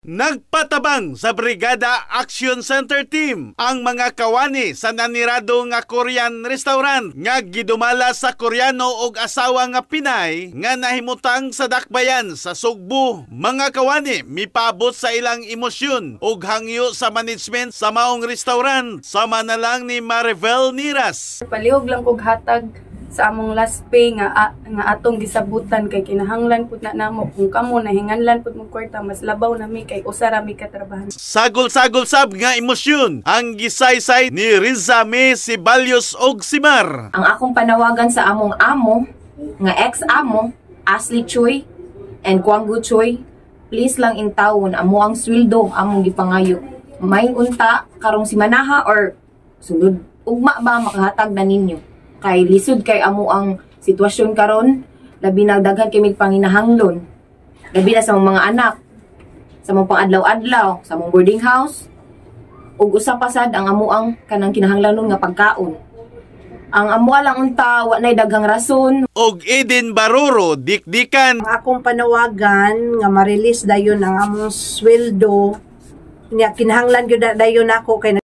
Nagpatabang sa Brigada Action Center Team ang mga kawani sa nanirado nga Korean restaurant nga gidumala sa Koreano og asawa nga Pinay nga nahimutang sa dakbayan sa Sugbo. Mga kawani mipabot sa ilang emosyon og hangyo sa management sa maong restaurant. Sama na lang ni Maribel Niras. Palihog lang kog hatag sa among last pay nga atong gisabutan kay kinahanglan pud na namo kung kamo nahinganlan pud mong kwarta mas labaw nami kay usa ra mi katrabahan. Sagol-sagol sab nga emosyon ang gisaysay ni Riza May Sibalyos og Simar. Ang akong panawagan sa among amo nga ex-amo Ashley Choi and Kwanggu Choi, please lang intawon amo ang sweldo among gipangayo. May unta karong simanaha or sunod ugma ba makahatag na ninyo? Kay lisod kay amo ang sitwasyon karon, labi na daghan kay mig panginahanglon. Labi na sa mga anak, sa mga pang-adlaw-adlaw, sa mga boarding house, ug usa pa sad ang amo ang kanang kinahanglanon nga pagkaon. Ang amo lang unta wa nay daghang rason. Og Eden Baruro dikdikan. Ang akong panawagan nga ma-release dayon ang among sweldo. Kinahanglan gyud dayon ako kay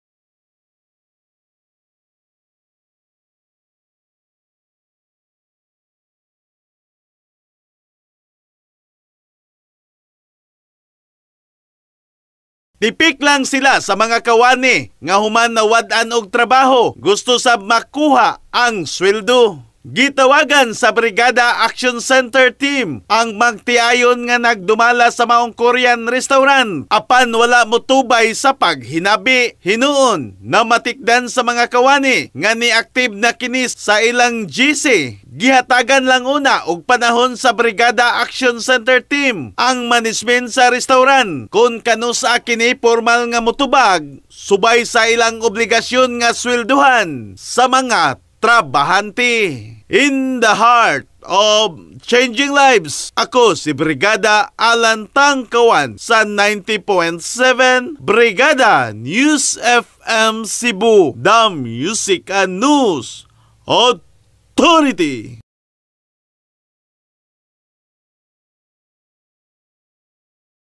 Tipik lang sila sa mga kawani nga human nawad-an og trabaho, gusto sab makuha ang sweldo. Gitawagan sa Brigada Action Center Team ang magtiayon nga nagdumala sa maong Korean restaurant apan wala motubay sa paghinabi. Hinuon na matikdan sa mga kawani nga ni-active na kinis sa ilang GC. Gihatagan lang una og panahon sa Brigada Action Center Team ang management sa restaurant kung kanusa kini formal nga motubag subay sa ilang obligasyon nga swelduhan sa mga trabahante. In the heart of changing lives, ako si Brigada Alan Tangkawan sa 90.7 Brigada News FM Cebu, the Music and News Authority.